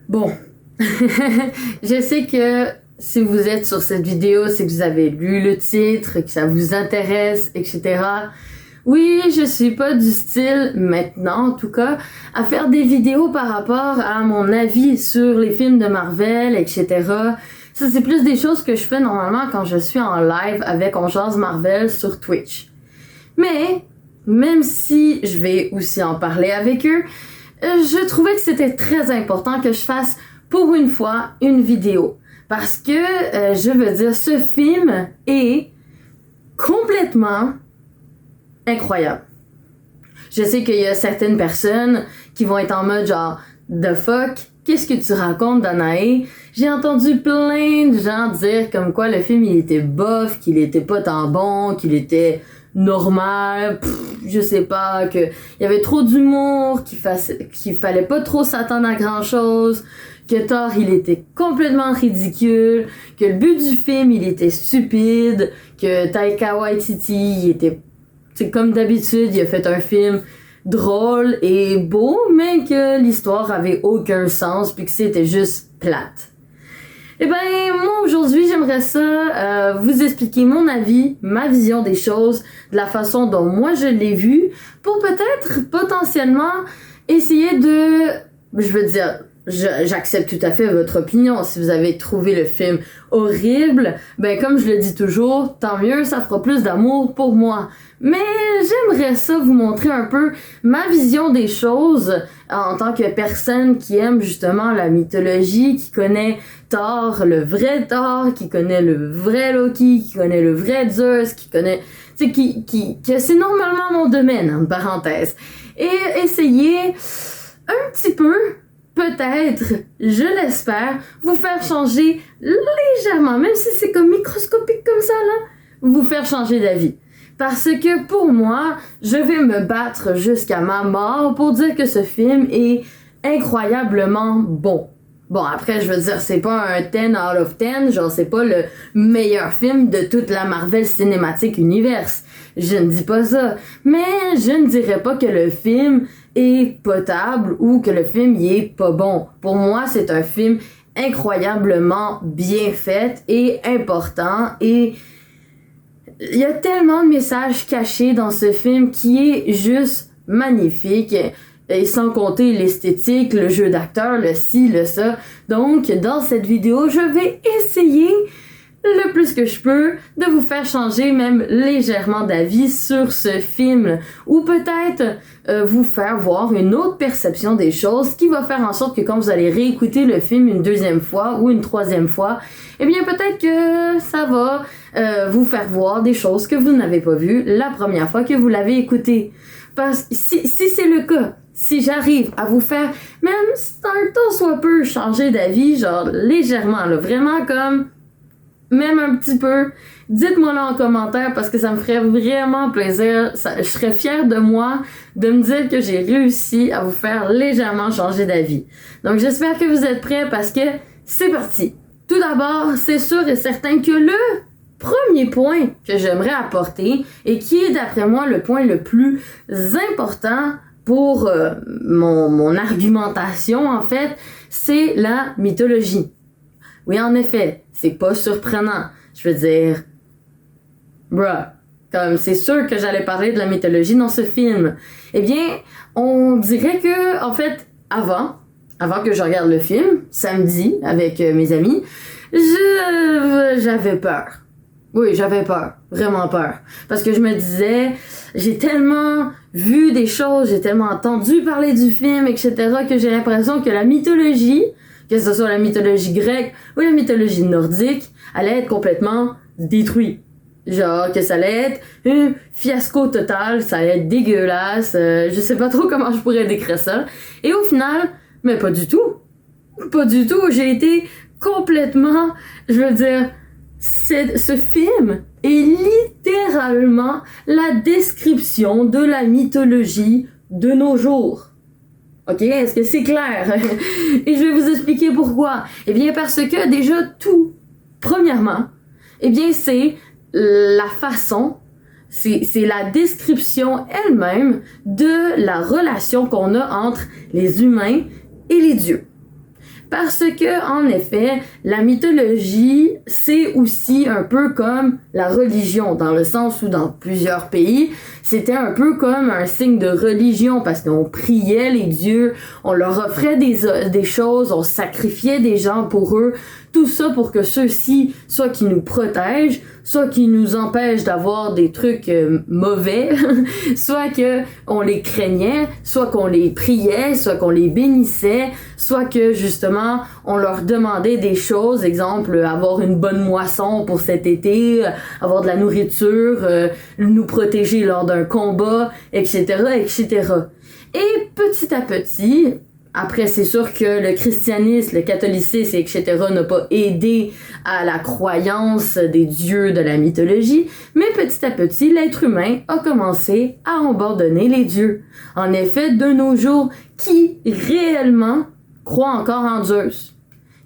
Bon, je sais que si vous êtes sur cette vidéo, c'est que vous avez lu le titre, que ça vous intéresse, etc. Oui, je suis pas du style, maintenant en tout cas, à faire des vidéos par rapport à mon avis sur les films de Marvel, etc. Ça, c'est plus des choses que je fais normalement quand je suis en live avec On Jase Marvel sur Twitch. Mais, même si je vais aussi en parler avec eux, je trouvais que c'était très important que je fasse pour une fois une vidéo. Parce que, je veux dire, ce film est complètement incroyable. Je sais qu'il y a certaines personnes qui vont être en mode genre The fuck, qu'est-ce que tu racontes, Danae? J'ai entendu plein de gens dire comme quoi le film il était bof, qu'il était pas tant bon, qu'il était normal, je sais pas, que il y avait trop d'humour, qu'il fallait pas trop s'attendre à grand chose, que Thor il était complètement ridicule, que le but du film il était stupide, que Taika Waititi il était, c'est comme d'habitude, il a fait un film drôle et beau, mais que l'histoire avait aucun sens puis que c'était juste plate. Eh ben, moi aujourd'hui, j'aimerais ça vous expliquer mon avis, ma vision des choses, de la façon dont moi je l'ai vu, pour peut-être potentiellement essayer de, je veux dire, j'accepte tout à fait votre opinion. Si vous avez trouvé le film horrible, ben comme je le dis toujours, tant mieux, ça fera plus d'amour pour moi. Mais j'aimerais ça vous montrer un peu ma vision des choses en tant que personne qui aime justement la mythologie, qui connaît Thor, le vrai Thor, qui connaît le vrai Loki, qui connaît le vrai Zeus, qui connaît, tu sais, que c'est normalement mon domaine, en parenthèse. Et essayer un petit peu, peut-être, je l'espère, vous faire changer légèrement, même si c'est comme microscopique comme ça, là, vous faire changer d'avis. Parce que pour moi, je vais me battre jusqu'à ma mort pour dire que ce film est incroyablement bon. Bon, après, je veux dire, c'est pas un 10 out of 10, genre, c'est pas le meilleur film de toute la Marvel Cinematic Universe. Je ne dis pas ça. Mais je ne dirais pas que le film est potable ou que le film y est pas bon. Pour moi, c'est un film incroyablement bien fait et important, et il y a tellement de messages cachés dans ce film qui est juste magnifique. Et sans compter l'esthétique, le jeu d'acteur, le ci, le ça. Donc, dans cette vidéo, je vais essayer le plus que je peux de vous faire changer même légèrement d'avis sur ce film, ou peut-être vous faire voir une autre perception des choses qui va faire en sorte que quand vous allez réécouter le film une deuxième fois ou une troisième fois, eh bien peut-être que ça va vous faire voir des choses que vous n'avez pas vues la première fois que vous l'avez écouté. Parce que si c'est le cas, si j'arrive à vous faire même un tant soit peu changer d'avis, genre légèrement, là, vraiment comme même un petit peu, dites-moi là en commentaire parce que ça me ferait vraiment plaisir. Je serais fière de moi de me dire que j'ai réussi à vous faire légèrement changer d'avis. Donc j'espère que vous êtes prêts parce que c'est parti. Tout d'abord, c'est sûr et certain que le premier point que j'aimerais apporter et qui est d'après moi le point le plus important pour mon argumentation en fait, c'est la mythologie. Oui, en effet, c'est pas surprenant. Je veux dire, comme c'est sûr que j'allais parler de la mythologie dans ce film. Eh bien, on dirait que, en fait, avant que je regarde le film, samedi, avec mes amis, j'avais peur. Oui, j'avais peur, vraiment peur. Parce que je me disais, j'ai tellement vu des choses, j'ai tellement entendu parler du film, etc., que j'ai l'impression que la mythologie, que ce soit la mythologie grecque ou la mythologie nordique, allait être complètement détruite. Genre que ça allait être un fiasco total, ça allait être dégueulasse, je sais pas trop comment je pourrais décrire ça. Et au final, mais pas du tout. Pas du tout, j'ai été complètement, je veux dire, ce film est littéralement la description de la mythologie de nos jours. Ok, est-ce que c'est clair? Et je vais vous expliquer pourquoi. Eh bien, parce que déjà tout, premièrement, eh bien, c'est la façon, c'est la description elle-même de la relation qu'on a entre les humains et les dieux. Parce que, en effet, la mythologie, c'est aussi un peu comme la religion, dans le sens où dans plusieurs pays, c'était un peu comme un signe de religion, parce qu'on priait les dieux, on leur offrait des choses, on sacrifiait des gens pour eux, tout ça pour que ceux-ci, soit qui nous protègent, soit qui nous empêchent d'avoir des trucs mauvais, soit que on les craignait, soit qu'on les priait, soit qu'on les bénissait, soit que justement on leur demandait des choses, exemple avoir une bonne moisson pour cet été, avoir de la nourriture, nous protéger lors d'un combat, etc., etc. Et petit à petit, après, c'est sûr que le christianisme, le catholicisme, etc. n'a pas aidé à la croyance des dieux de la mythologie, mais petit à petit, l'être humain a commencé à abandonner les dieux. En effet, de nos jours, qui réellement croit encore en Zeus?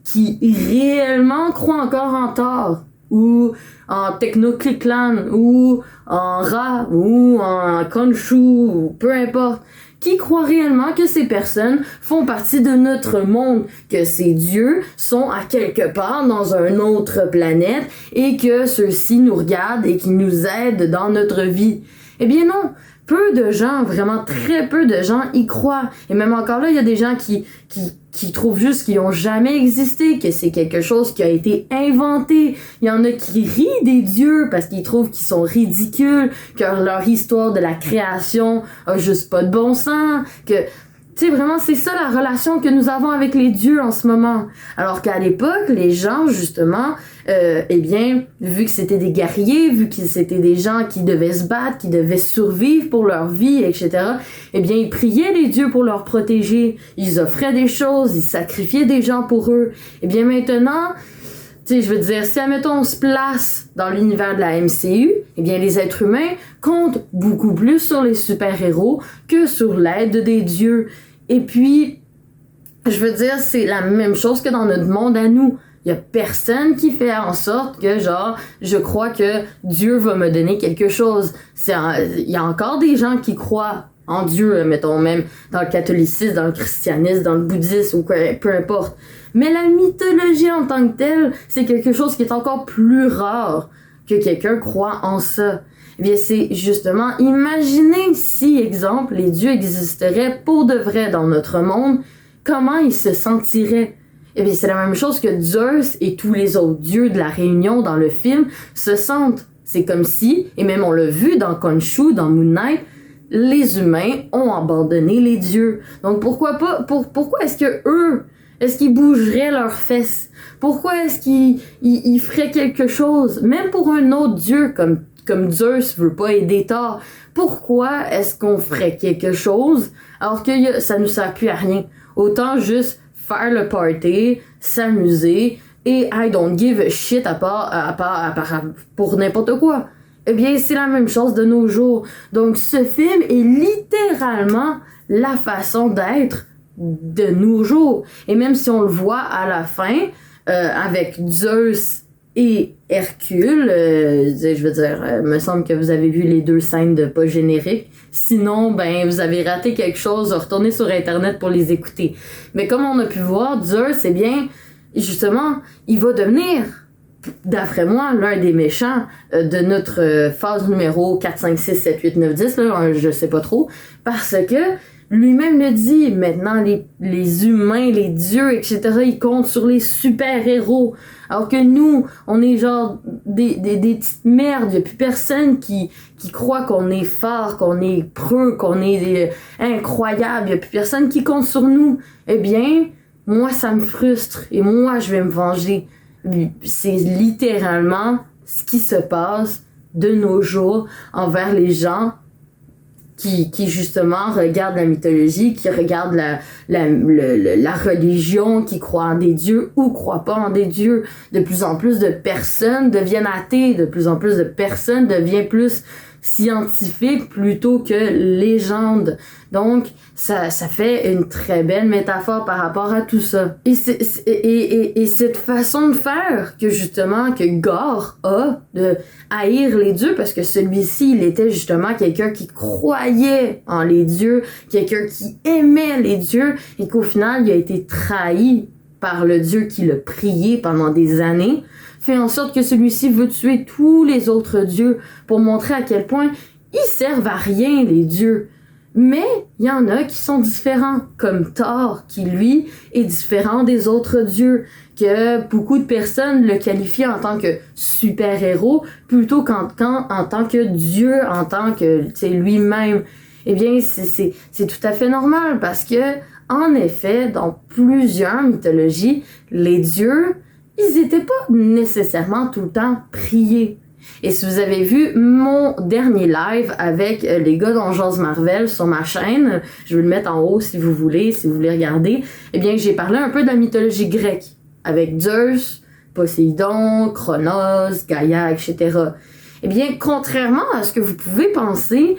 Qui réellement croit encore en Thor? Ou en Techno-Clickland? Ou en Ra? Ou en Khonshu? Ou peu importe. Qui croit réellement que ces personnes font partie de notre monde, que ces dieux sont à quelque part dans une autre planète et que ceux-ci nous regardent et qui nous aident dans notre vie? Eh bien non, peu de gens, vraiment très peu de gens y croient. Et même encore là, il y a des gens qui trouvent juste qu'ils n'ont jamais existé, que c'est quelque chose qui a été inventé. Il y en a qui rient des dieux parce qu'ils trouvent qu'ils sont ridicules, que leur histoire de la création a juste pas de bon sens, que... Tu sais, vraiment, c'est ça la relation que nous avons avec les dieux en ce moment. Alors qu'à l'époque, les gens, justement, eh bien, vu que c'était des guerriers, vu que c'était des gens qui devaient se battre, qui devaient survivre pour leur vie, etc., eh bien, ils priaient les dieux pour leur protéger. Ils offraient des choses, ils sacrifiaient des gens pour eux. Eh bien, maintenant... Tu sais, je veux dire, si, admettons, on se place dans l'univers de la MCU, eh bien, les êtres humains comptent beaucoup plus sur les super-héros que sur l'aide des dieux. Et puis, je veux dire, c'est la même chose que dans notre monde à nous. Il y a personne qui fait en sorte que, genre, je crois que Dieu va me donner quelque chose. Il y a encore des gens qui croient en Dieu, mettons, même dans le catholicisme, dans le christianisme, dans le bouddhisme, ou peu importe. Mais la mythologie en tant que telle, c'est quelque chose qui est encore plus rare que quelqu'un croit en ça. Eh bien, c'est justement, imaginez si, exemple, les dieux existeraient pour de vrai dans notre monde, comment ils se sentiraient? Eh bien, c'est la même chose que Zeus et tous les autres dieux de la Réunion dans le film se sentent. C'est comme si, et même on l'a vu dans Khonshu, dans Moon Knight, les humains ont abandonné les dieux. Donc pourquoi pas, pourquoi est-ce que eux, est-ce qu'ils bougeraient leurs fesses? Pourquoi est-ce qu'ils feraient quelque chose? Même pour un autre dieu comme Zeus veut pas aider Thor, pourquoi est-ce qu'on ferait quelque chose alors que ça nous sert plus à rien? Autant juste faire le party, s'amuser et I don't give a shit à part pour n'importe quoi. Eh bien, c'est la même chose de nos jours. Donc, ce film est littéralement la façon d'être de nos jours. Et même si on le voit à la fin, avec Zeus et Hercule, je veux dire, me semble que vous avez vu les deux scènes de pas générique. Sinon, ben, vous avez raté quelque chose, retournez sur Internet pour les écouter. Mais comme on a pu voir, Zeus, eh bien, justement, il va devenir, d'après moi, l'un des méchants de notre phase numéro 4, 5, 6, 7, 8, 9, 10, là, je sais pas trop, parce que lui-même le dit, maintenant les humains, les dieux, etc., ils comptent sur les super-héros, alors que nous, on est genre des petites merdes, il n'y a plus personne qui croit qu'on est fort, qu'on est preux, qu'on est incroyable, il n'y a plus personne qui compte sur nous. Eh bien, moi, ça me frustre, et moi, je vais me venger. C'est littéralement ce qui se passe de nos jours envers les gens qui justement regardent la mythologie, qui regardent la religion, qui croient en des dieux ou croient pas en des dieux. De plus en plus de personnes deviennent athées, de plus en plus de personnes deviennent plus scientifiques plutôt que légendes. Donc, ça fait une très belle métaphore par rapport à tout ça. Et cette façon de faire que justement, que Gore a, de haïr les dieux, parce que celui-ci, il était justement quelqu'un qui croyait en les dieux, quelqu'un qui aimait les dieux, et qu'au final, il a été trahi par le dieu qui l'a prié pendant des années, fait en sorte que celui-ci veut tuer tous les autres dieux pour montrer à quel point ils servent à rien, les dieux. Mais il y en a qui sont différents, comme Thor, qui lui est différent des autres dieux, que beaucoup de personnes le qualifient en tant que super-héros plutôt qu'en tant que dieu, en tant que lui-même. Eh bien, c'est tout à fait normal parce que, en effet, dans plusieurs mythologies, les dieux, ils étaient pas nécessairement tout le temps priés. Et si vous avez vu mon dernier live avec les gars d'Ongeance Marvel sur ma chaîne, je vais le mettre en haut si vous voulez regarder, eh bien j'ai parlé un peu de la mythologie grecque, avec Zeus, Poséidon, Chronos, Gaïa, etc. Eh bien, contrairement à ce que vous pouvez penser,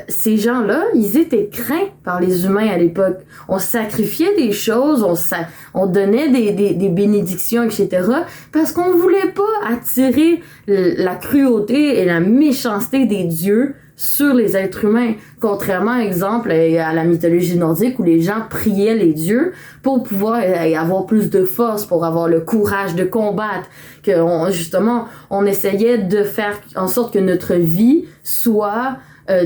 ces gens-là, ils étaient craints par les humains à l'époque. On sacrifiait des choses, on donnait des bénédictions, etc. parce qu'on voulait pas attirer la cruauté et la méchanceté des dieux sur les êtres humains. Contrairement, exemple, à la mythologie nordique où les gens priaient les dieux pour pouvoir avoir plus de force, pour avoir le courage de combattre, que justement, on essayait de faire en sorte que notre vie soit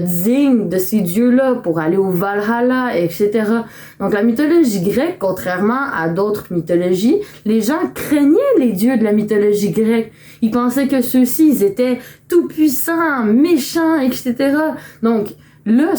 digne de ces dieux-là pour aller au Valhalla, etc. Donc la mythologie grecque, contrairement à d'autres mythologies, les gens craignaient les dieux de la mythologie grecque. Ils pensaient que ceux-ci, ils étaient tout-puissants, méchants, etc. Donc là,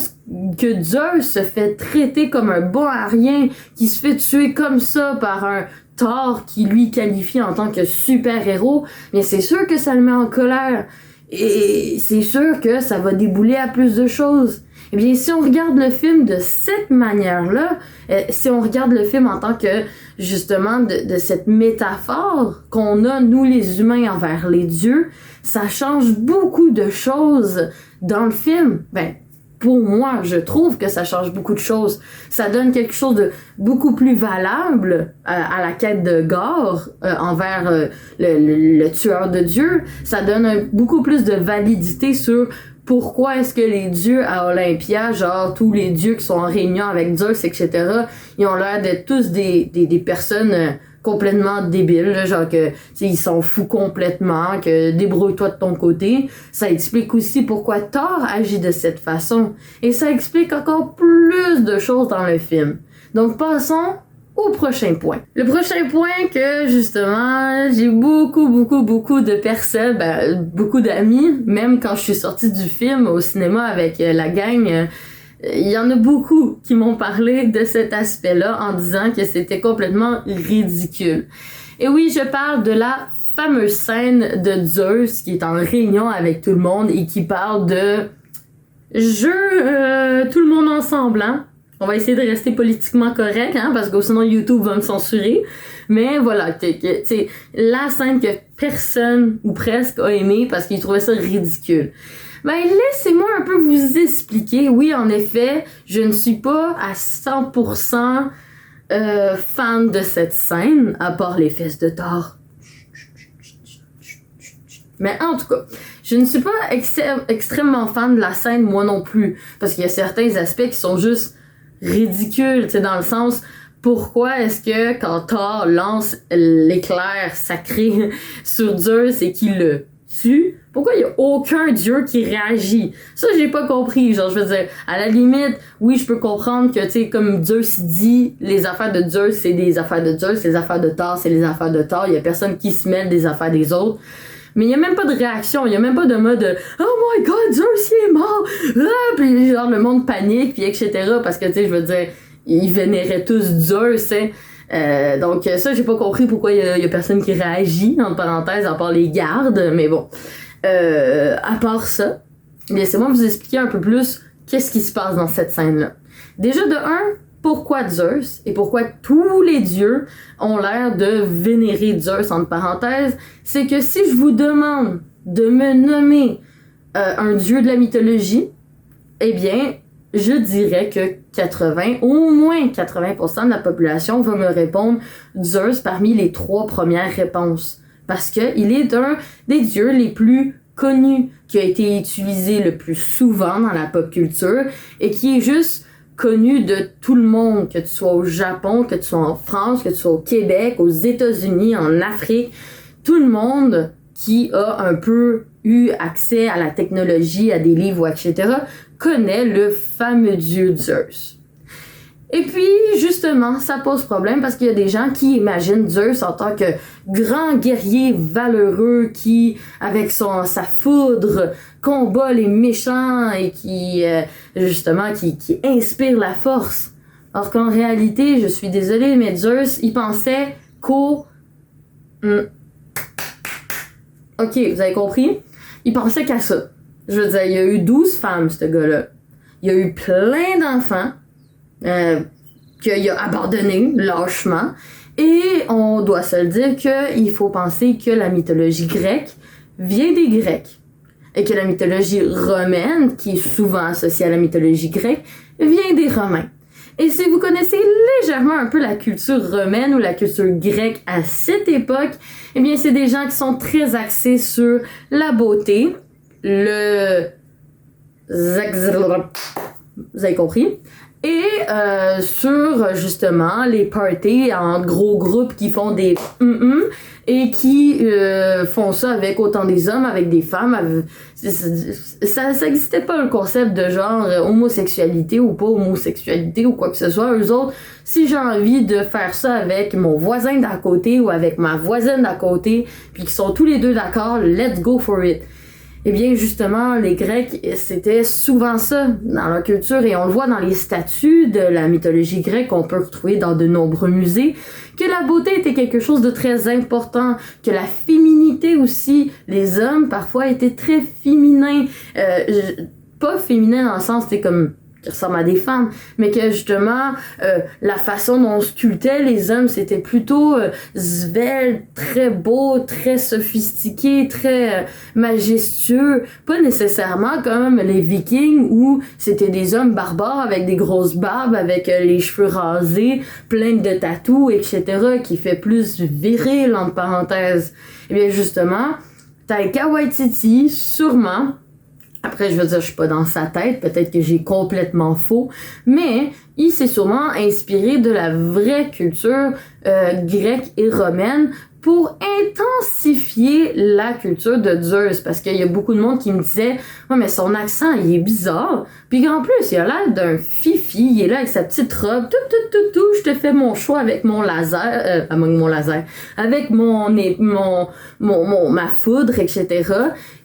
que Zeus se fait traiter comme un bon à rien, qui se fait tuer comme ça par un Thor qui lui qualifie en tant que super-héros, mais c'est sûr que ça le met en colère. Et c'est sûr que ça va débouler à plus de choses. Eh bien, si on regarde le film de cette manière-là, si on regarde le film en tant que, justement, de cette métaphore qu'on a, nous les humains, envers les dieux, ça change beaucoup de choses dans le film. Ben, pour moi, je trouve que ça change beaucoup de choses. Ça donne quelque chose de beaucoup plus valable à la quête de Gore envers le tueur de dieux. Ça donne beaucoup plus de validité sur pourquoi est-ce que les dieux à Olympia, genre tous les dieux qui sont en réunion avec Zeus, etc., ils ont l'air d'être tous des personnes complètement débiles, là, genre que ils s'en foutent complètement, que débrouille-toi de ton côté. Ça explique aussi pourquoi Thor agit de cette façon. Et ça explique encore plus de choses dans le film. Donc passons au prochain point. Le prochain point que, justement, j'ai beaucoup de personnes, beaucoup d'amis, même quand je suis sortie du film au cinéma avec la gang, il y en a beaucoup qui m'ont parlé de cet aspect-là en disant que c'était complètement ridicule. Et oui, je parle de la fameuse scène de Zeus qui est en réunion avec tout le monde et qui parle de jeu tout le monde ensemble, hein. On va essayer de rester politiquement correct, hein, parce que sinon YouTube va me censurer. Mais voilà, c'est la scène que personne ou presque a aimé parce qu'il trouvait ça ridicule. Ben, laissez-moi un peu vous expliquer. Oui, en effet, je ne suis pas à 100% fan de cette scène, à part les fesses de Thor. Mais en tout cas, je ne suis pas extrêmement fan de la scène, moi non plus. Parce qu'il y a certains aspects qui sont juste ridicules, tu sais, dans le sens... Pourquoi est-ce que quand Thor lance l'éclair sacré sur Zeus et qu'il le tue, pourquoi il y a aucun dieu qui réagit? Ça, j'ai pas compris. Genre, je veux dire, à la limite, oui, je peux comprendre que, tu sais, comme Zeus dit, les affaires de Zeus, c'est des affaires de Zeus, les affaires de Thor, c'est les affaires de Thor. Il y a personne qui se mêle des affaires des autres. Mais il y a même pas de réaction, il y a même pas de mode de « Oh my God, Zeus, il est mort! » Puis genre, le monde panique, puis etc. Parce que, tu sais, je veux dire... Ils vénéraient tous Zeus, hein. Donc ça, j'ai pas compris pourquoi il y a personne qui réagit, entre parenthèses, à part les gardes, mais bon. À part ça, laissez-moi vous expliquer un peu plus qu'est-ce qui se passe dans cette scène-là. Déjà, de un, pourquoi Zeus et pourquoi tous les dieux ont l'air de vénérer Zeus, entre parenthèses, c'est que si je vous demande de me nommer un dieu de la mythologie, eh bien... je dirais que au moins 80% de la population va me répondre Zeus parmi les 3 premières réponses. Parce que il est un des dieux les plus connus, qui a été utilisé le plus souvent dans la pop culture, et qui est juste connu de tout le monde, que tu sois au Japon, que tu sois en France, que tu sois au Québec, aux États-Unis, en Afrique, tout le monde qui a un peu eu accès à la technologie, à des livres, etc., connaît le fameux dieu Zeus. Et puis, justement, ça pose problème parce qu'il y a des gens qui imaginent Zeus en tant que grand guerrier valeureux qui, avec sa foudre, combat les méchants et qui, justement, qui inspire la force. Alors qu'en réalité, je suis désolée, mais Zeus, il pensait qu'au... Ok, vous avez compris? Il pensait qu'à ça. Je veux dire, il y a eu 12 femmes, ce gars-là. Il y a eu plein d'enfants. Qu'il a abandonné lâchement, et on doit se le dire qu'il faut penser que la mythologie grecque vient des Grecs et que la mythologie romaine, qui est souvent associée à la mythologie grecque, vient des Romains. Et si vous connaissez légèrement un peu la culture romaine ou la culture grecque à cette époque, eh bien c'est des gens qui sont très axés sur la beauté, vous avez compris? Et sur justement les parties en gros groupes qui font des et qui font ça avec autant des hommes, avec des femmes. Ça existait pas un concept de genre homosexualité ou pas homosexualité ou quoi que ce soit. Eux autres, si j'ai envie de faire ça avec mon voisin d'à côté ou avec ma voisine d'à côté, puis qu'ils sont tous les deux d'accord, let's go for it. Eh bien, justement, les Grecs, c'était souvent ça dans leur culture, et on le voit dans les statues de la mythologie grecque qu'on peut retrouver dans de nombreux musées, que la beauté était quelque chose de très important, que la féminité aussi, les hommes parfois étaient très féminins, pas féminins dans le sens, c'est comme qui ressemblent à des femmes, mais que justement la façon dont on sculptait les hommes, c'était plutôt svelte, très beau, très sophistiqué, très majestueux, pas nécessairement comme les Vikings où c'était des hommes barbares avec des grosses barbes, avec les cheveux rasés, plein de tatous, etc., qui fait plus viril, entre parenthèses. Et bien justement, Taika Waititi, sûrement, après, je veux dire, je suis pas dans sa tête, peut-être que j'ai complètement faux, mais il s'est sûrement inspiré de la vraie culture grecque et romaine pour intensifier la culture de Zeus, parce qu'il y a beaucoup de monde qui me disait « Ouais, mais son accent, il est bizarre. » Puis en plus, il a l'air d'un fifi, il est là avec sa petite robe, tout, je te fais mon choix avec mon laser, avec ma foudre, etc.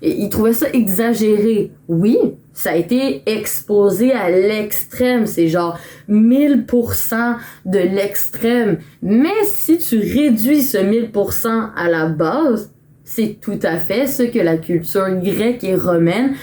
Et il trouvait ça exagéré. Oui, ça a été exposé à l'extrême, c'est genre 1000% de l'extrême. Mais si tu réduis ce 1000% à la base, c'est tout à fait ce que la culture grecque et romaine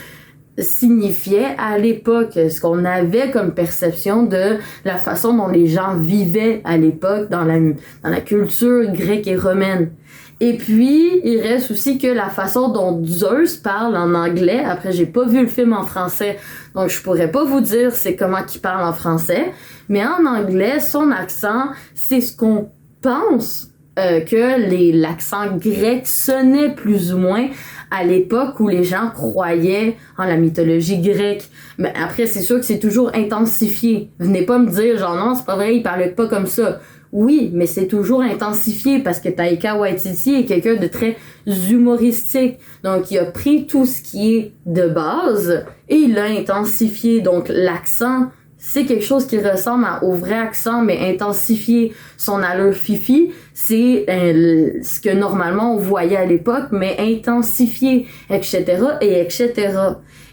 signifiait à l'époque, ce qu'on avait comme perception de la façon dont les gens vivaient à l'époque dans la culture grecque et romaine. Et puis, il reste aussi que la façon dont Zeus parle en anglais, après j'ai pas vu le film en français, donc je pourrais pas vous dire c'est comment qu'il parle en français, mais en anglais, son accent, c'est ce qu'on pense que l'accent grec sonnait plus ou moins à l'époque où les gens croyaient en la mythologie grecque. Mais après, c'est sûr que c'est toujours intensifié. Venez pas me dire genre non, c'est pas vrai, il parlait pas comme ça. Oui, mais c'est toujours intensifié parce que Taika Waititi est quelqu'un de très humoristique. Donc, il a pris tout ce qui est de base et il l'a intensifié. Donc, l'accent, c'est quelque chose qui ressemble au vrai accent, mais intensifié. Son allure fifi, c'est ce que normalement on voyait à l'époque, mais intensifié, etc., et etc.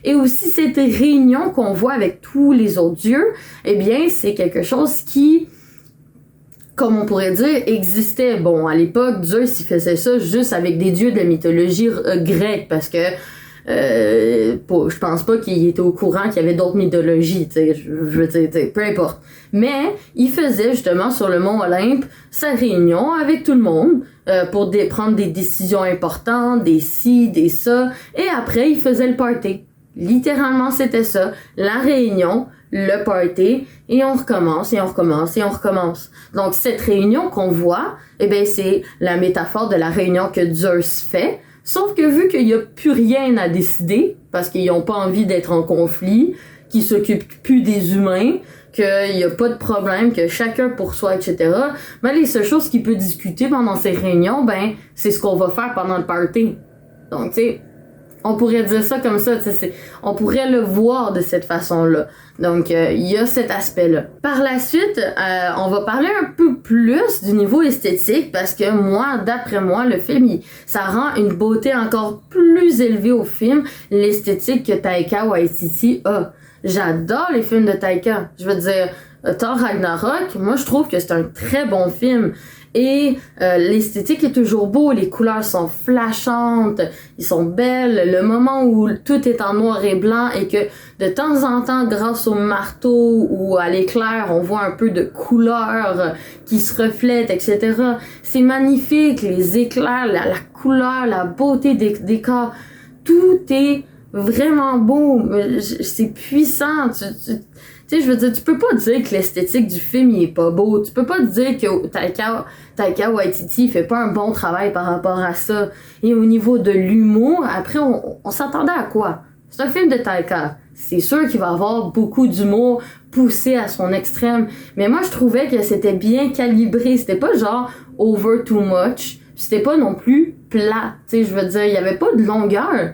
Et aussi, cette réunion qu'on voit avec tous les autres dieux, eh bien, c'est quelque chose qui, comme on pourrait dire, existait. Bon, à l'époque, Zeus, il faisait ça juste avec des dieux de la mythologie grecque, parce que je pense pas qu'il était au courant qu'il y avait d'autres mythologies, je veux dire, peu importe. Mais il faisait justement sur le mont Olympe sa réunion avec tout le monde pour prendre des décisions importantes, des ci, des ça, et après il faisait le party. Littéralement, c'était ça, la réunion, le party, et on recommence, et on recommence, et on recommence. Donc, cette réunion qu'on voit, eh bien, c'est la métaphore de la réunion que Zeus fait, sauf que vu qu'il n'y a plus rien à décider, parce qu'ils n'ont pas envie d'être en conflit, qu'ils s'occupent plus des humains, qu'il n'y a pas de problème, que chacun pour soi, etc. Mais les seules choses qu'il peut discuter pendant ces réunions, ben, c'est ce qu'on va faire pendant le party. Donc, tu sais, on pourrait dire ça comme ça, on pourrait le voir de cette façon-là. Donc, il y a cet aspect-là. Par la suite, on va parler un peu plus du niveau esthétique parce que moi, d'après moi, le film, ça rend une beauté encore plus élevée au film, l'esthétique que Taika Waititi a. J'adore les films de Taika. Je veux dire, Thor Ragnarok, moi, je trouve que c'est un très bon film. Et l'esthétique est toujours beau, les couleurs sont flashantes, ils sont belles. Le moment où tout est en noir et blanc et que de temps en temps, grâce au marteau ou à l'éclair, on voit un peu de couleurs qui se reflètent, etc. C'est magnifique, les éclairs, la couleur, la beauté des décors, tout est vraiment beau, c'est puissant. Tu sais, je veux dire, tu peux pas dire que l'esthétique du film il est pas beau. Tu peux pas dire que Taika Waititi fait pas un bon travail par rapport à ça. Et au niveau de l'humour, après, on s'attendait à quoi? C'est un film de Taika. C'est sûr qu'il va avoir beaucoup d'humour poussé à son extrême. Mais moi, je trouvais que c'était bien calibré. C'était pas genre over too much. C'était pas non plus plat. Tu sais, je veux dire, il y avait pas de longueur.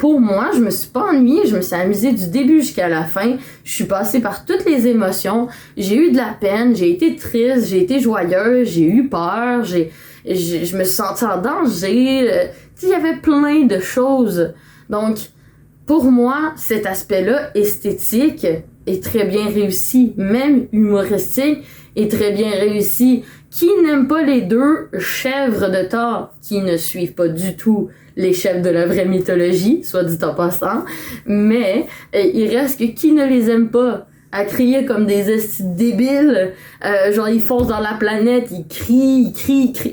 Pour moi, je me suis pas ennuyée, je me suis amusée du début jusqu'à la fin. Je suis passée par toutes les émotions. J'ai eu de la peine, j'ai été triste, j'ai été joyeuse, j'ai eu peur, je me suis sentie en danger. Il y avait plein de choses. Donc, pour moi, cet aspect-là, esthétique, est très bien réussi. Même humoristique, est très bien réussi. Qui n'aime pas les deux chèvres de Thor, qui ne suivent pas du tout les chefs de la vraie mythologie, soit dit en passant, mais il reste que qui ne les aime pas à crier comme des estis débiles, genre ils foncent dans la planète, ils crient.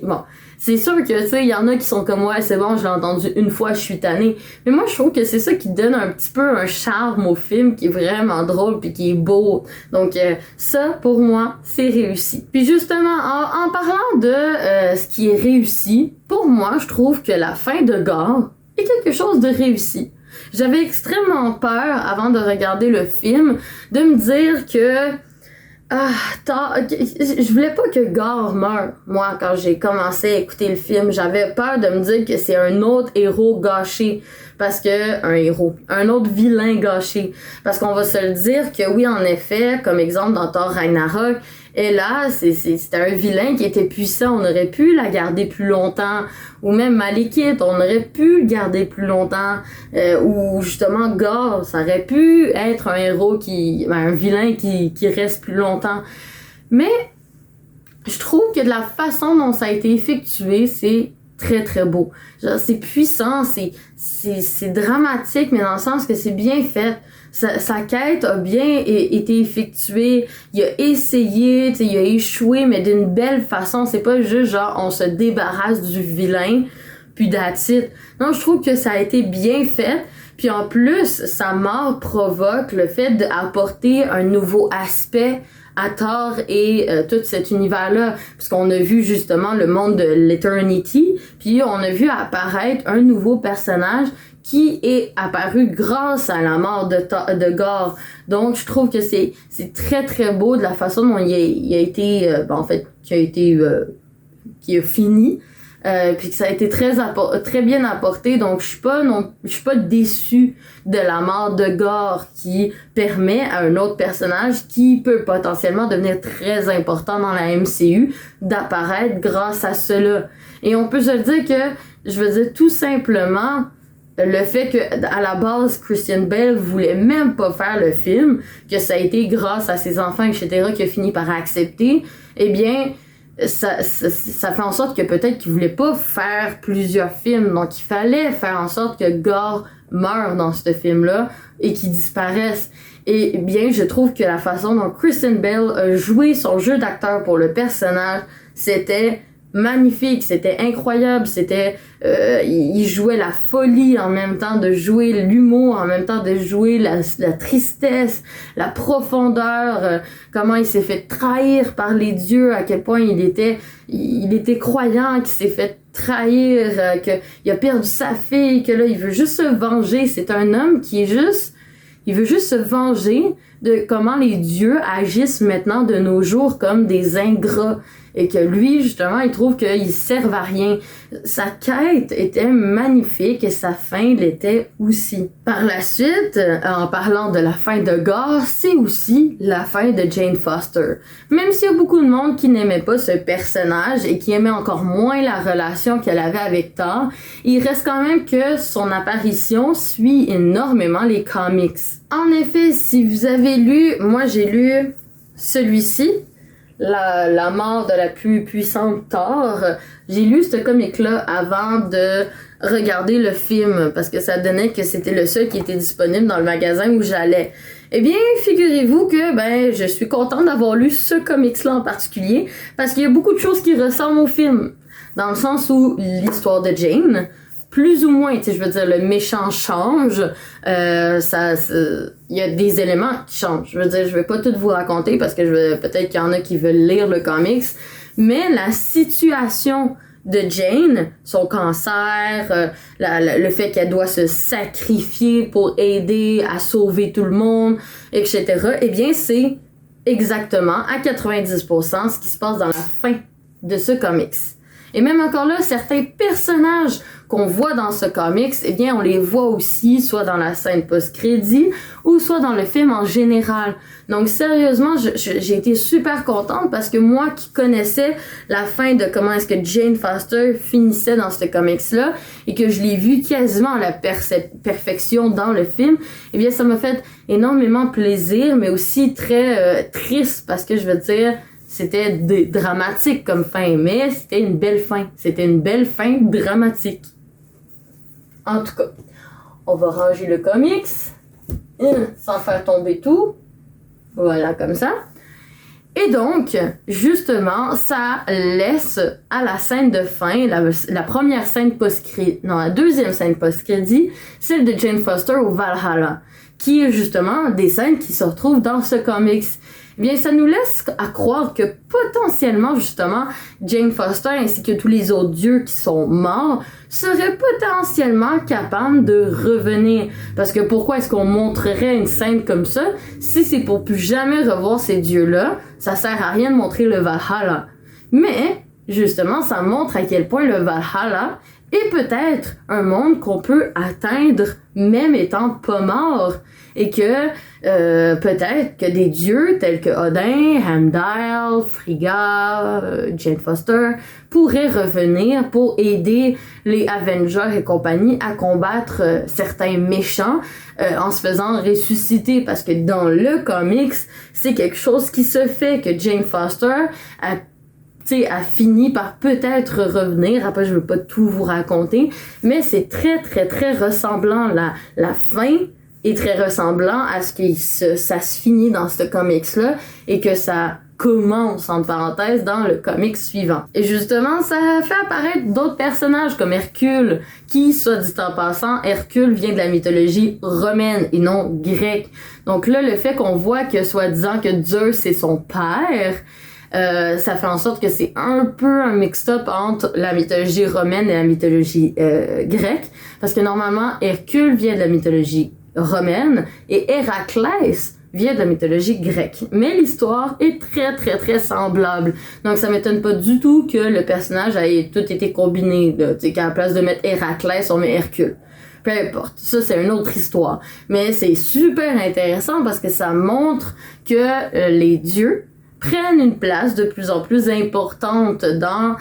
Bon, c'est sûr que tu sais, il y en a qui sont comme ouais, c'est bon, je l'ai entendu une fois, je suis tannée. Mais moi je trouve que c'est ça qui donne un petit peu un charme au film qui est vraiment drôle puis qui est beau. Donc ça pour moi, c'est réussi. Puis justement en parlant de ce qui est réussi, pour moi, je trouve que la fin de Gore est quelque chose de réussi. J'avais extrêmement peur avant de regarder le film de me dire que je voulais pas que Gore meure. Moi, quand j'ai commencé à écouter le film, j'avais peur de me dire que c'est un autre héros gâché. Parce que, un autre vilain gâché. Parce qu'on va se le dire que oui, en effet, comme exemple dans Thor Ragnarok, et là, c'était un vilain qui était puissant. On aurait pu la garder plus longtemps. Ou même Malekith, on aurait pu le garder plus longtemps. Ou justement, Gore, ça aurait pu être un héros un vilain qui reste plus longtemps. Mais, je trouve que de la façon dont ça a été effectué, c'est très très beau. Genre, c'est puissant, c'est dramatique, mais dans le sens que c'est bien fait. Sa quête a bien été effectuée. Il a essayé, il a échoué, mais d'une belle façon. C'est pas juste genre on se débarrasse du vilain, puis that's it. Non, je trouve que ça a été bien fait. Puis en plus, sa mort provoque le fait d'apporter un nouveau aspect à Thor et tout cet univers-là, puisqu'on a vu justement le monde de l'Eternity, puis on a vu apparaître un nouveau personnage qui est apparu grâce à la mort de Gore. Donc je trouve que c'est très très beau de la façon dont il a été, qui a fini. Puis que ça a été très bien apporté, donc je suis pas déçue de la mort de Gore qui permet à un autre personnage qui peut potentiellement devenir très important dans la MCU d'apparaître grâce à cela. Et on peut se dire que, je veux dire tout simplement, le fait que à la base Christian Bale voulait même pas faire le film, que ça a été grâce à ses enfants, etc., qu'il a fini par accepter, eh bien ça fait en sorte que peut-être qu'il voulait pas faire plusieurs films, donc il fallait faire en sorte que Gore meure dans ce film-là et qu'il disparaisse. Et bien, je trouve que la façon dont Christian Bale a joué son jeu d'acteur pour le personnage, c'était magnifique, c'était incroyable, il jouait la folie en même temps de jouer l'humour, en même temps de jouer la tristesse, la profondeur, comment il s'est fait trahir par les dieux, à quel point il était croyant, qu'il s'est fait trahir, qu'il a perdu sa fille, que là il veut juste se venger. C'est un homme il veut juste se venger, de comment les dieux agissent maintenant de nos jours comme des ingrats. Et que lui, justement, il trouve qu'ils servent à rien. Sa quête était magnifique et sa fin l'était aussi. Par la suite, en parlant de la fin de Gar, c'est aussi la fin de Jane Foster. Même s'il y a beaucoup de monde qui n'aimait pas ce personnage et qui aimait encore moins la relation qu'elle avait avec Thor, il reste quand même que son apparition suit énormément les comics. En effet, si vous avez lu, moi j'ai lu celui-ci, la mort de la plus puissante Thor. J'ai lu ce comic-là avant de regarder le film parce que ça donnait que c'était le seul qui était disponible dans le magasin où j'allais. Eh bien, figurez-vous que je suis contente d'avoir lu ce comics-là en particulier parce qu'il y a beaucoup de choses qui ressemblent au film. Dans le sens où l'histoire de Jane, plus ou moins, tu sais, je veux dire, le méchant change, il y a des éléments qui changent. Je veux dire, je vais pas tout vous raconter parce que peut-être qu'il y en a qui veulent lire le comics, mais la situation de Jane, son cancer, le fait qu'elle doit se sacrifier pour aider à sauver tout le monde, etc., eh bien, c'est exactement à 90% ce qui se passe dans la fin de ce comics. Et même encore là, certains personnages qu'on voit dans ce comics, eh bien, on les voit aussi, soit dans la scène post-crédit, ou soit dans le film en général. Donc, sérieusement, j'ai été super contente parce que moi qui connaissais la fin de comment est-ce que Jane Foster finissait dans ce comics-là, et que je l'ai vu quasiment à la perfection dans le film, eh bien, ça m'a fait énormément plaisir, mais aussi très triste parce que je veux dire, c'était dramatique comme fin, mais c'était une belle fin. C'était une belle fin dramatique. En tout cas, on va ranger le comics sans faire tomber tout. Voilà, comme ça. Et donc, justement, ça laisse à la scène de fin, la première scène post-crédit, non, la deuxième scène post-crédit, celle de Jane Foster au Valhalla, qui est justement des scènes qui se retrouvent dans ce comics. Eh bien, ça nous laisse à croire que potentiellement, justement, Jane Foster ainsi que tous les autres dieux qui sont morts seraient potentiellement capables de revenir. Parce que pourquoi est-ce qu'on montrerait une scène comme ça si c'est pour plus jamais revoir ces dieux-là? Ça sert à rien de montrer le Valhalla. Mais, justement, ça montre à quel point le Valhalla est peut-être un monde qu'on peut atteindre même étant pas mort. Et que peut-être que des dieux tels que Odin, Heimdall, Frigga, Jane Foster pourraient revenir pour aider les Avengers et compagnie à combattre certains méchants en se faisant ressusciter. Parce que dans le comics, c'est quelque chose qui se fait, que Jane Foster a fini par peut-être revenir. Après, je veux pas tout vous raconter, mais c'est très, très, très ressemblant. La fin est très ressemblant à ce que ça se finit dans ce comics-là et que ça commence, entre parenthèses, dans le comics suivant. Et justement, ça fait apparaître d'autres personnages comme Hercule, qui, soit dit en passant, Hercule vient de la mythologie romaine et non grecque. Donc là, le fait qu'on voit que, soi-disant, que Zeus est son père, ça fait en sorte que c'est un peu un mix-up entre la mythologie romaine et la mythologie grecque, parce que normalement, Hercule vient de la mythologie romaine et Héraclès vient de la mythologie grecque. Mais l'histoire est très très très semblable. Donc ça m'étonne pas du tout que le personnage ait tout été combiné. Qu'à la place de mettre Héraclès, on met Hercule. Peu importe, ça c'est une autre histoire. Mais c'est super intéressant parce que ça montre que les dieux prennent une place de plus en plus importante dans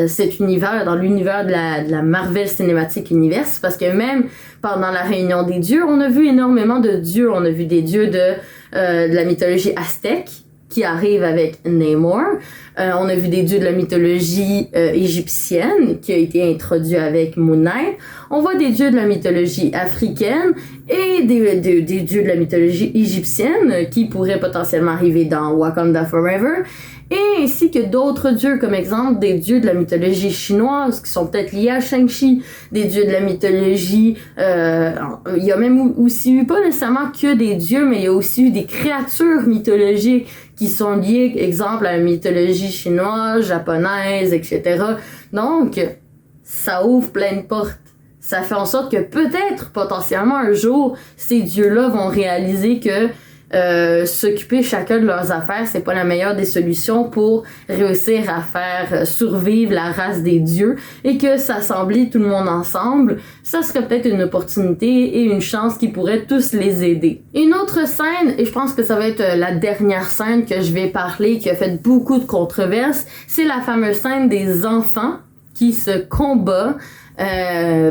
cet univers, dans l'univers de la Marvel Cinematic Universe, parce que même pendant la réunion des dieux, on a vu énormément de dieux. On a vu des dieux de la mythologie aztèque qui arrivent avec Namor. On a vu des dieux de la mythologie égyptienne qui a été introduit avec Moon Knight. On voit des dieux de la mythologie africaine et des dieux de la mythologie égyptienne qui pourraient potentiellement arriver dans Wakanda Forever. Et ainsi que d'autres dieux, comme exemple des dieux de la mythologie chinoise qui sont peut-être liés à Shang-Chi, des dieux de la mythologie, il y a même aussi eu pas nécessairement que des dieux, mais il y a aussi eu des créatures mythologiques qui sont liées, exemple, à la mythologie chinoise, japonaise, etc. Donc, ça ouvre plein de portes. Ça fait en sorte que peut-être, potentiellement, un jour, ces dieux-là vont réaliser que s'occuper chacun de leurs affaires, c'est pas la meilleure des solutions pour réussir à faire survivre la race des dieux, et que s'assembler tout le monde ensemble, ça serait peut-être une opportunité et une chance qui pourrait tous les aider. Une autre scène, et je pense que ça va être la dernière scène que je vais parler, qui a fait beaucoup de controverses, c'est la fameuse scène des enfants qui se combattent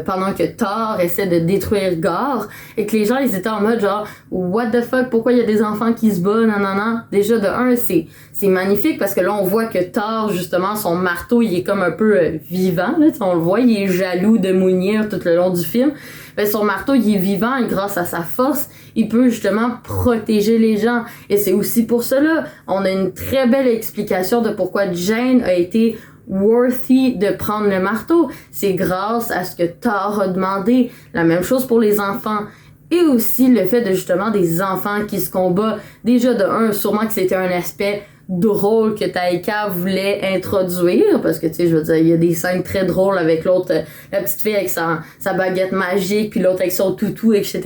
pendant que Thor essaie de détruire Gore, et que les gens ils étaient en mode genre what the fuck, pourquoi il y a des enfants qui se battent, nanana. Déjà de un, c'est magnifique parce que là on voit que Thor, justement, son marteau il est comme un peu vivant là, on le voit, il est jaloux de Mjolnir tout le long du film. Ben, son marteau il est vivant, et grâce à sa force il peut justement protéger les gens, et c'est aussi pour cela on a une très belle explication de pourquoi Jane a été worthy de prendre le marteau. C'est grâce à ce que Thor a demandé. La même chose pour les enfants. Et aussi le fait de justement des enfants qui se combattent. Déjà de un, sûrement que c'était un aspect drôle que Taika voulait introduire, parce que tu sais, je veux dire, il y a des scènes très drôles avec l'autre, la petite fille avec sa baguette magique, puis l'autre avec son toutou, etc.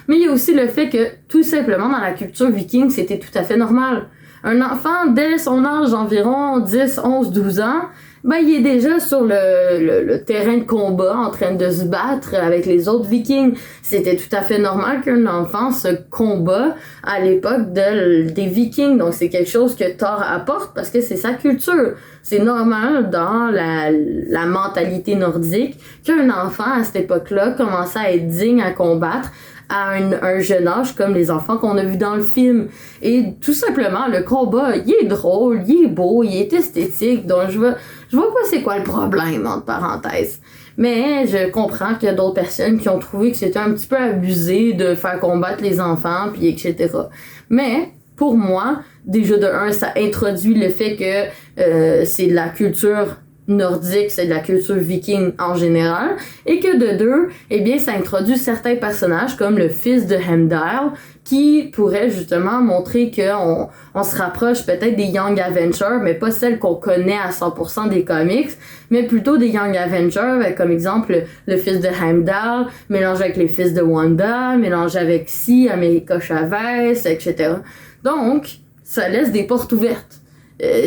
Mais il y a aussi le fait que tout simplement dans la culture viking, c'était tout à fait normal. Un enfant, dès son âge d'environ 10, 11, 12 ans, ben, il est déjà sur le terrain de combat en train de se battre avec les autres vikings. C'était tout à fait normal qu'un enfant se combat à l'époque des vikings. Donc, c'est quelque chose que Thor apporte parce que c'est sa culture. C'est normal dans la mentalité nordique qu'un enfant, à cette époque-là, commençait à être digne à combattre à un jeune âge, comme les enfants qu'on a vus dans le film. Et tout simplement, le combat, il est drôle, il est beau, il est esthétique, donc je vois pas c'est quoi le problème, entre parenthèses. Mais je comprends qu'il y a d'autres personnes qui ont trouvé que c'était un petit peu abusé de faire combattre les enfants, puis etc. Mais, pour moi, déjà de un, ça introduit le fait que c'est de la culture nordique, c'est de la culture viking en général, et que de deux, eh bien, ça introduit certains personnages comme le fils de Heimdall, qui pourrait justement montrer qu'on se rapproche peut-être des Young Avengers, mais pas celles qu'on connaît à 100% des comics, mais plutôt des Young Avengers, avec comme exemple le fils de Heimdall, mélangé avec les fils de Wanda, mélangé avec America Chavez, etc. Donc, ça laisse des portes ouvertes.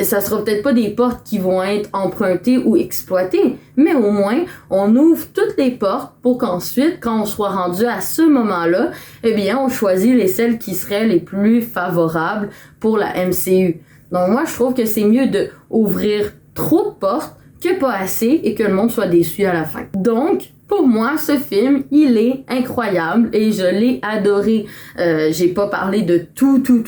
Ça sera peut-être pas des portes qui vont être empruntées ou exploitées, mais au moins, on ouvre toutes les portes pour qu'ensuite, quand on soit rendu à ce moment-là, eh bien, on choisit celles qui seraient les plus favorables pour la MCU. Donc moi, je trouve que c'est mieux de ouvrir trop de portes que pas assez et que le monde soit déçu à la fin. Donc, pour moi, ce film, il est incroyable et je l'ai adoré. J'ai pas parlé de tout, tu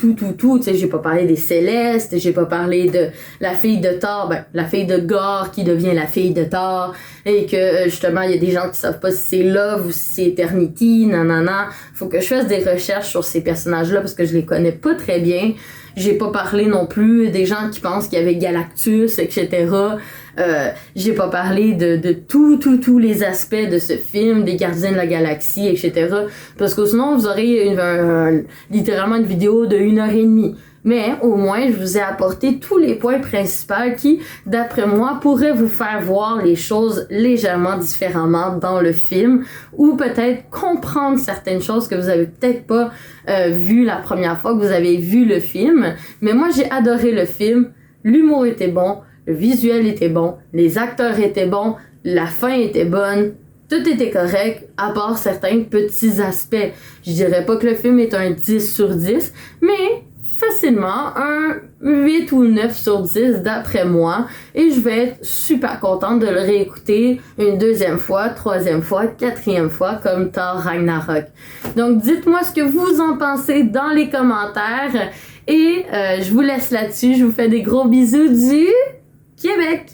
sais, j'ai pas parlé des Célestes, j'ai pas parlé de la fille de Thor, la fille de Gore qui devient la fille de Thor, et que justement, il y a des gens qui savent pas si c'est Love ou si c'est Eternity, nanana. Faut que je fasse des recherches sur ces personnages-là parce que je les connais pas très bien. J'ai pas parlé non plus des gens qui pensent qu'il y avait Galactus, etc. J'ai pas parlé de tous les aspects de ce film, des Gardiens de la Galaxie, etc. Parce que sinon, vous aurez littéralement une vidéo de 1h30. Mais au moins, je vous ai apporté tous les points principaux qui, d'après moi, pourraient vous faire voir les choses légèrement différemment dans le film, ou peut-être comprendre certaines choses que vous avez peut-être pas vues la première fois que vous avez vu le film. Mais moi, j'ai adoré le film. L'humour était bon, le visuel était bon, les acteurs étaient bons, la fin était bonne. Tout était correct, à part certains petits aspects. Je dirais pas que le film est un 10 sur 10, mais facilement un 8 ou 9 sur 10 d'après moi, et je vais être super contente de le réécouter une deuxième fois, troisième fois, quatrième fois comme Thor Ragnarok. Donc dites-moi ce que vous en pensez dans les commentaires, et je vous laisse là-dessus. Je vous fais des gros bisous du Québec!